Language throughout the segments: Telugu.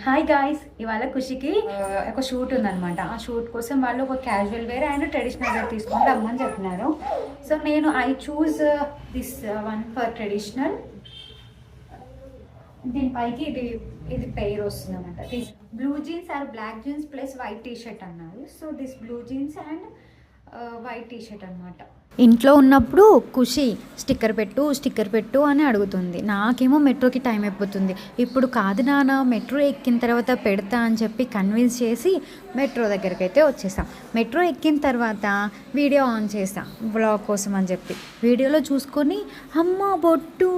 హాయ్ గాయ్స్, ఇవాళ ఖుషికి ఒక షూట్ ఉందన్నమాట. ఆ షూట్ కోసం వాళ్ళు ఒక casual wear and traditional wear తీసుకొని రమ్మని చెప్పినారు. సో నేను I choose this one for traditional. దీనిపైకి ఇది పెయిర్ వస్తుంది అనమాట. This blue jeans or black jeans plus white T shirt అన్నారు. So this blue jeans and white T shirt అనమాట. ఇంట్లో ఉన్నప్పుడు ఖుషి స్టిక్కర్ పెట్టు అని అడుగుతుంది. నాకేమో మెట్రోకి టైం అయిపోతుంది. ఇప్పుడు కాదు నాన్న, మెట్రో ఎక్కిన తర్వాత పెడతా అని చెప్పి కన్విన్స్ చేసి మెట్రో దగ్గరికి అయితే వచ్చేసాం. మెట్రో ఎక్కిన తర్వాత వీడియో ఆన్ చేసాం వ్లాగ్ కోసం అని చెప్పి. వీడియోలో చూసుకొని అమ్మ బొట్టు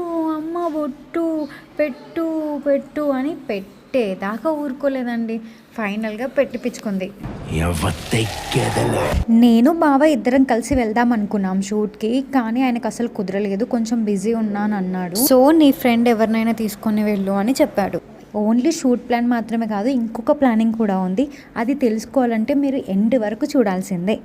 పెట్టు అని పెట్టేదాకా ఊరుకోలేదండి. ఫైనల్గా పెట్టిపించుకుంది. నేను బావ ఇద్దరం కలిసి వెళ్దాం అనుకున్నాం షూట్కి, కానీ ఆయనకు అసలు కుదరలేదు, కొంచెం బిజీ ఉన్నాను అన్నాడు. సో నీ ఫ్రెండ్ ఎవరినైనా తీసుకొని వెళ్ళు అని చెప్పాడు. ఓన్లీ షూట్ ప్లాన్ మాత్రమే కాదు, ఇంకొక ప్లానింగ్ కూడా ఉంది. అది తెలుసుకోవాలంటే మీరు ఎండ్ వరకు చూడాల్సిందే.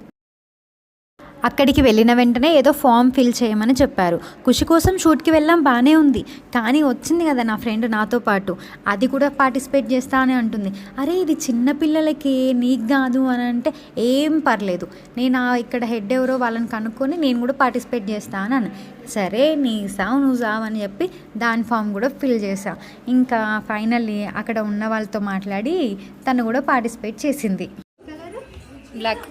అక్కడికి వెళ్ళిన వెంటనే ఏదో ఫామ్ ఫిల్ చేయమని చెప్పారు. ఖుషి కోసం షూట్కి వెళ్ళాం, బాగానే ఉంది. కానీ వచ్చింది కదా నా ఫ్రెండ్ నాతో పాటు, అది కూడా పార్టిసిపేట్ చేస్తా అని అంటుంది. అరే ఇది చిన్నపిల్లలకి, నీకు కాదు అని అంటే ఏం పర్లేదు, నేను ఇక్కడ హెడ్ ఎవరో వాళ్ళని కనుక్కొని నేను కూడా పార్టిసిపేట్ చేస్తాను అని. సరే నీ సావు నువ్వు సావు అని చెప్పి దాని ఫామ్ కూడా ఫిల్ చేసా. ఇంకా ఫైనల్లీ అక్కడ ఉన్న వాళ్ళతో మాట్లాడి తను కూడా పార్టిసిపేట్ చేసింది. బ్లాక్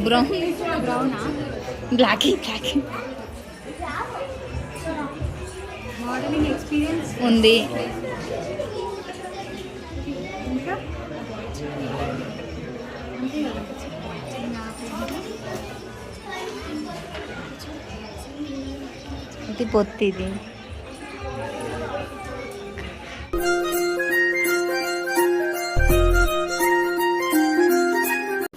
బ్రౌనా బ్లాక్ మోడలింగ్ ఎక్స్పీరియన్స్ ఉంది. ఇది పొత్తిది.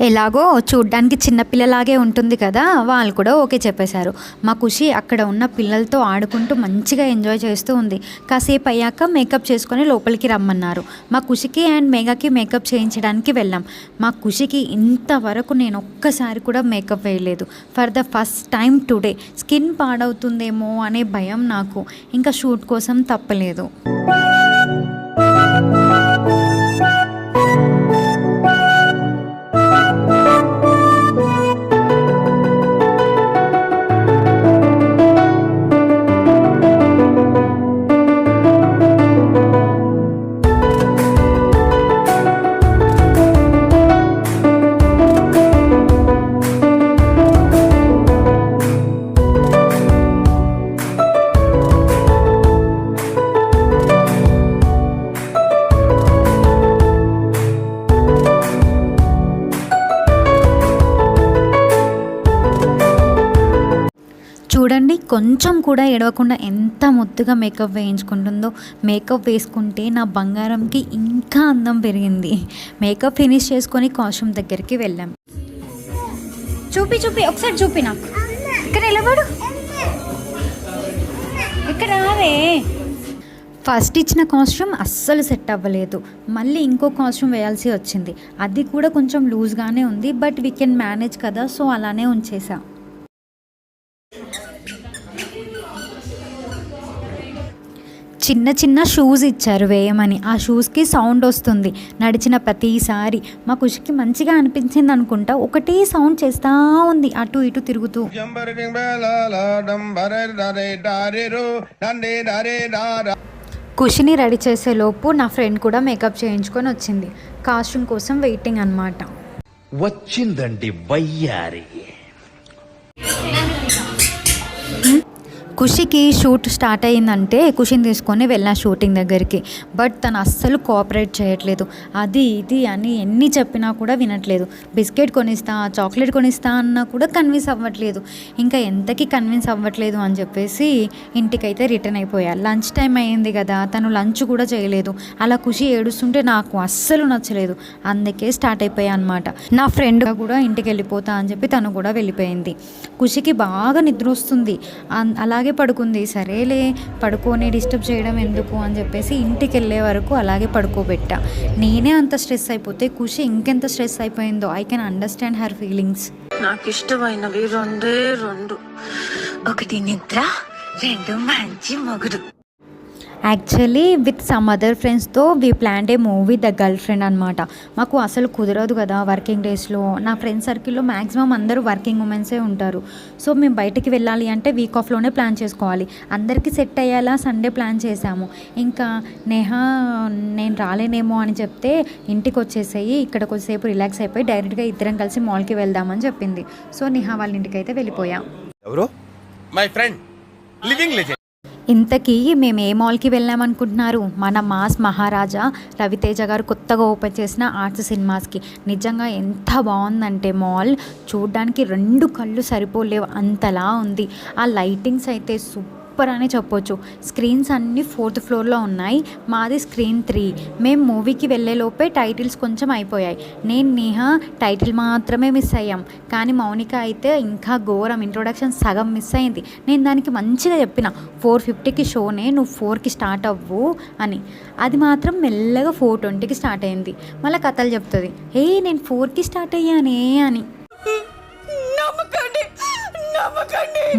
ఎలాగో చూడ్డానికి చిన్నపిల్లలాగే ఉంటుంది కదా, వాళ్ళు కూడా ఓకే చెప్పేశారు. మా ఖుషి అక్కడ ఉన్న పిల్లలతో ఆడుకుంటూ మంచిగా ఎంజాయ్ చేస్తూ ఉంది. కాసేపు అయ్యాక మేకప్ చేసుకొని లోపలికి రమ్మన్నారు. మా ఖుషికి అండ్ మేఘాకి మేకప్ చేయించడానికి వెళ్ళాం. మా ఖుషికి ఇంతవరకు నేను ఒక్కసారి కూడా మేకప్ వేయలేదు. For the first time today. Skin పాడవుతుందేమో అనే భయం నాకు. ఇంకా షూట్ కోసం తప్పలేదు. చూడండి, కొంచెం కూడా ఎడవకుండా ఎంత ముద్దుగా మేకప్ వేయించుకుంటుందో. మేకప్ వేసుకుంటే నా బంగారంకి ఇంకా అందం పెరిగింది. మేకప్ ఫినిష్ చేసుకొని కాస్ట్యూమ్ దగ్గరికి వెళ్ళాం. చూపి ఒకసారి చూపి నాకు. ఇక్కడ నిలబడు, ఇక్కడ రావే. ఫస్ట్ ఇచ్చిన కాస్ట్యూమ్ అస్సలు సెట్ అవ్వలేదు. మళ్ళీ ఇంకో కాస్ట్యూమ్ వేయాల్సి వచ్చింది. అది కూడా కొంచెం లూజ్గానే ఉంది, బట్ వీ కెన్ మేనేజ్ కదా, సో అలానే ఉంచేసా. చిన్న షూస్ ఇచ్చారు వేయమని. ఆ షూస్కి సౌండ్ వస్తుంది నడిచిన ప్రతిసారి. మా ఖుషికి మంచిగా అనిపించింది అనుకుంటా, ఒకటే సౌండ్ చేస్తూ ఉంది అటు ఇటు తిరుగుతూ. ఖుషిని రెడీ చేసే లోపు నా ఫ్రెండ్ కూడా మేకప్ చేయించుకొని వచ్చింది. కాస్ట్యూమ్ కోసం వెయిటింగ్ అన్నమాట. వచ్చిందండి వయ్యారి. ఖుషికి షూట్ స్టార్ట్ అయ్యిందంటే ఖుషిని తీసుకొని వెళ్ళా షూటింగ్ దగ్గరికి. బట్ తను అస్సలు కోఆపరేట్ చేయట్లేదు. అది ఇది అని ఎన్ని చెప్పినా కూడా వినట్లేదు. బిస్కెట్ కొనిస్తా, చాక్లెట్ కొనిస్తా అన్నా కూడా కన్విన్స్ అవ్వట్లేదు. ఇంకా ఎంతకి కన్విన్స్ అవ్వట్లేదు అని చెప్పేసి ఇంటికైతే రిటర్న్ అయిపోయా. లంచ్ టైం అయ్యింది కదా, తను లంచ్ కూడా చేయలేదు. అలా ఖుషి ఏడుస్తుంటే నాకు అస్సలు నచ్చలేదు. అందుకే స్టార్ట్ అయిపోయా అనమాట. నా ఫ్రెండ్ కూడా ఇంటికి వెళ్ళిపోతా అని చెప్పి తను కూడా వెళ్ళిపోయింది. ఖుషికి బాగా నిద్ర వస్తుంది, అలాగే పడుకుంది. సరేలే పడుకొని డిస్టర్బ్ చేయడం ఎందుకు అని చెప్పేసి ఇంటికి వెళ్ళే వరకు అలాగే పడుకోబెట్టా. నేనే అంత స్ట్రెస్ అయిపోతే ఖుషి ఇంకెంత స్ట్రెస్ అయిపోయిందో. I can understand her feelings. నాకు ఇష్టమైనవి రెండే రెండు, ఒకటి నిద్ర, రెండు మంచి మొగుడు. యాక్చువల్లీ విత్ సమ్ అదర్ ఫ్రెండ్స్తో we plan A movie the girl friend అనమాట. మాకు అసలు కుదరదు కదా వర్కింగ్ డేస్లో. నా ఫ్రెండ్ సర్కిల్లో మ్యాక్సిమం అందరూ వర్కింగ్ ఉమెన్సే ఉంటారు. సో మేము బయటికి వెళ్ళాలి అంటే వీక్ ఆఫ్లోనే ప్లాన్ చేసుకోవాలి. అందరికీ సెట్ అయ్యేలా సండే ప్లాన్ చేశాము. ఇంకా నేహా నేను రాలేనేమో అని చెప్తే ఇంటికి వచ్చేసేయి, ఇక్కడ కొద్దిసేపు రిలాక్స్ అయిపోయి డైరెక్ట్గా ఇద్దరం కలిసి మాల్కి వెళ్దామని చెప్పింది. సో నేహా వాళ్ళ ఇంటికి అయితే వెళ్ళిపోయాం. ఎవరు? My friend, living legend. ఇంతకీ మేము ఏ మాల్కి వెళ్ళామనుకుంటున్నారు? మన మాస్ మహారాజా రవితేజ గారు కొత్తగా ఓపెన్ చేసిన ఆర్ట్స్ సినిమాస్కి. నిజంగా ఎంత బాగుందంటే మాల్ చూడ్డానికి 2 కళ్ళు సరిపోలేవు అంతలా ఉంది. ఆ లైటింగ్స్ అయితే సూపర్ అని చెప్పొచ్చు. స్క్రీన్స్ అన్నీ 4th ఫ్లోర్లో ఉన్నాయి. మాది స్క్రీన్ 3. మేము మూవీకి వెళ్ళేలోపే టైటిల్స్ కొంచెం అయిపోయాయి. నేను నేహా టైటిల్ మాత్రమే మిస్ అయ్యాం. కానీ మౌనిక అయితే ఇంకా ఘోరం, ఇంట్రొడక్షన్ సగం మిస్ అయింది. నేను దానికి మంచిగా చెప్పిన 4:50కి షోనే, నువ్వు 4కి స్టార్ట్ అవ్వు అని. అది మాత్రం మెల్లగా 4:20కి స్టార్ట్ అయింది. మళ్ళీ కథలు చెప్తుంది, నేను 4కి స్టార్ట్ అయ్యానే అని.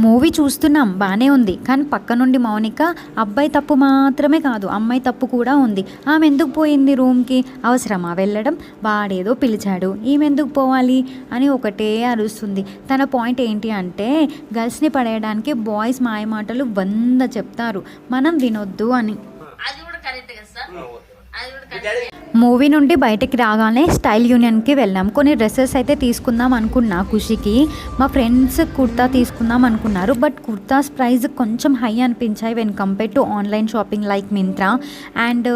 మూవీ చూస్తున్నాం బాగానే ఉంది, కానీ పక్క నుండి మౌనిక అబ్బాయి తప్పు మాత్రమే కాదు అమ్మాయి తప్పు కూడా ఉంది. ఆమె ఎందుకు పోయింది రూమ్కి? అవసరమా వెళ్ళడం? వాడేదో పిలిచాడు, ఈమె ఎందుకు పోవాలి అని ఒకటే అరుస్తుంది. తన పాయింట్ ఏంటి అంటే గర్ల్స్ని పడేయడానికి బాయ్స్ మాయమాటలు 100 చెప్తారు, మనం వినొద్దు అని. మూవీ నుండి బయటకి రాగానే స్టైల్ యూనియన్కి వెళ్ళాం. కొన్ని డ్రెస్సెస్ అయితే తీసుకుందాం అనుకున్నా ఖుషికి. మా ఫ్రెండ్స్ కుర్తా తీసుకుందాం అనుకున్నారు, బట్ కుర్తాస్ ప్రైస్ కొంచెం హై అనిపించాయి when compare to online shopping like Myntra. And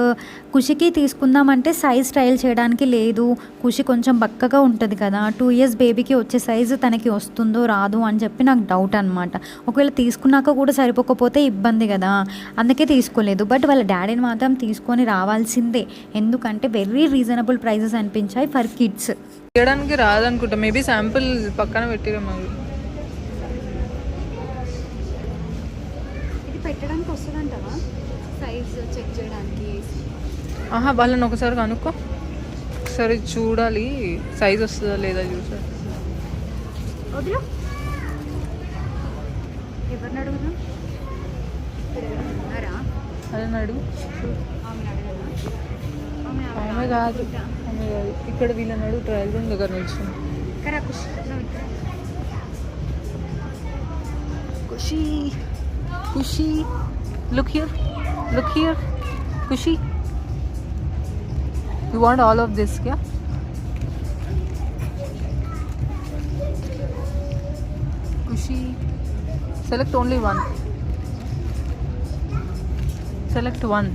ఖుషికి తీసుకుందామంటే సైజ్ ట్రయల్ చేయడానికి లేదు. ఖుషి కొంచెం బక్కగా ఉంటుంది కదా, 2 years బేబీకి వచ్చే సైజు తనకి వస్తుందో రాదు అని చెప్పి నాకు డౌట్ అనమాట. ఒకవేళ తీసుకున్నాక కూడా సరిపోకపోతే ఇబ్బంది కదా, అందుకే తీసుకోలేదు. బట్ వాళ్ళ డాడీని మాత్రం తీసుకొని రావాల్సిందే, ఎందుకంటే వెరీ రీజనబుల్ ప్రైజెస్ అనిపించాయి ఫర్ కిడ్స్. చేయడానికి రాదనుకుంటా, మేబీ శాంపుల్ పక్కన పెట్టిరమ్మా. ఇది పెట్టడానికి వస్తుందంటావా సైజ్ చెక్ చేయడానికి? వాళ్ళని ఒకసారి కనుక్కో, ఒకసారి చూడాలి సైజ్ వస్తుందా లేదా చూసారు. వదిలో ఎవరిని అడుగుదాం? అదే అడుగు. ఆమె కాదు, ఇక్కడ వీళ్ళని అడుగు, ట్రయల్ రూమ్ దగ్గర నిల్చుంది. Khushi Khushi look here Khushi, you want all of this క్యా? Khushi select only one, select one.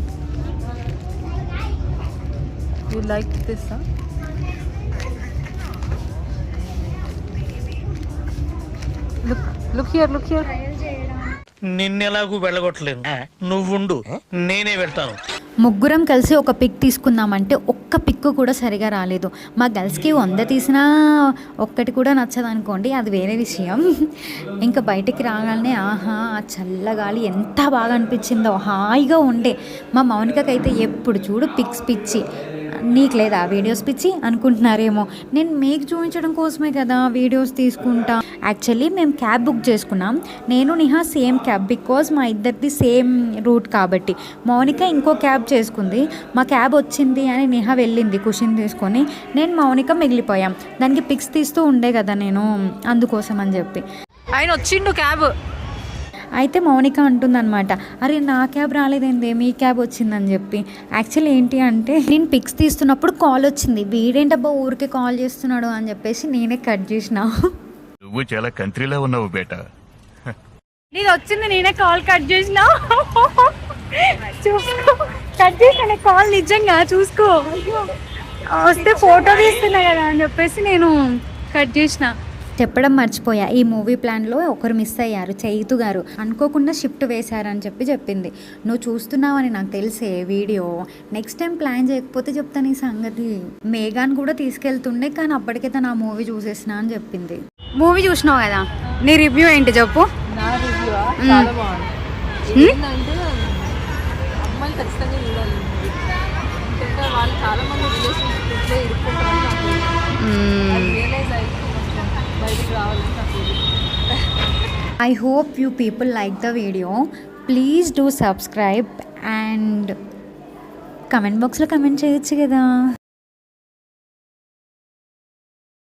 You like this, huh? Look here. నిన్నెలాగూ వెళ్ళగొట్టలేను, నువ్వుండు, నేనే వెళ్తాను. ముగ్గురం కలిసి ఒక పిక్ తీసుకుందామంటే ఒక్క పిక్ కూడా సరిగా రాలేదు. మా గర్ల్స్కి 100 తీసినా ఒక్కటి కూడా నచ్చదనుకోండి, అది వేరే విషయం. ఇంకా బయటికి రాగానే ఆహా ఆ చల్లగాలి ఎంత బాగా అనిపించిందో, హాయిగా ఉండే. మా మౌనికకైతే ఎప్పుడు చూడు పిక్స్ పిచ్చి. నీకు లేదా వీడియోస్ పిచ్చి అనుకుంటున్నారేమో, నేను మీకు చూపించడం కోసమే కదా వీడియోస్ తీసుకుంటా. యాక్చువల్లీ మేము క్యాబ్ బుక్ చేసుకున్నాం, నేను నిహా సేమ్ క్యాబ్, బికాజ్ మా ఇద్దరిది సేమ్ రూట్ కాబట్టి. మౌనిక ఇంకో క్యాబ్ చేసుకుంది, మా క్యాబ్ వచ్చింది అని నిహా వెళ్ళింది ఖుషిని తీసుకొని, నేను మౌనిక మిగిలిపోయాం. దానికి పిక్స్ తీస్తూ ఉండే కదా నేను, అందుకోసం అని చెప్పి. ఆయన వచ్చిండు క్యాబ్. అయితే మౌనిక అంటుందన్నమాట, అరే నా క్యాబ్ రాలేదేందే మీ క్యాబ్ వచ్చిందని చెప్పి. యాక్చువల్లీ ఏంటి అంటే నేను పిక్స్ తీస్తున్నప్పుడు కాల్ వచ్చింది, వీడేంటబ్బా ఊరికే కాల్ చేస్తున్నాడు అని చెప్పేసి నేనే కట్ చేసిన. నువ్వు చాలా కంట్రీలో ఉన్నావు బేటా. నేను వచ్చింది నేనే కాల్ కట్ చేసిన. చూసుకో, కట్ చేసిన కాల్ నిజంగా చూసుకో. వస్తే ఫోటో తీస్తున్నా కదా అని చెప్పేసి నేను కట్ చేసిన. చెప్పడం మర్చిపోయా, ఈ మూవీ ప్లాన్లో ఒకరు మిస్ అయ్యారు, చైతు గారు. అనుకోకుండా షిఫ్ట్ వేశారని చెప్పింది. నువ్వు చూస్తున్నావని నాకు తెలిసే వీడియో, నెక్స్ట్ టైం ప్లాన్ చేయకపోతే చెప్తాను ఈ సంగతి. మేఘాన్ కూడా తీసుకెళ్తుండే, కానీ అప్పటికే తను ఆ మూవీ చూసేసిన అని చెప్పింది. మూవీ చూసినావు కదా, నీ రివ్యూ ఏంటి చెప్పు. నా రివ్యూ చాలా బాగుంది. ఏంటంటే అమ్మాయిలు ఖచ్చితంగా చూడాలి, ఎందుకంటే వాళ్ళు చాలా మంది రిలేషన్షిప్ ఇట్లే ఇరుక్కుంటారని నాకు రియలైజ్ అయ్యి బయటికి రావాలని నాకు. I hope you people like the video. Please do subscribe and comment బాక్స్లో కమెంట్ చేయొచ్చు కదా.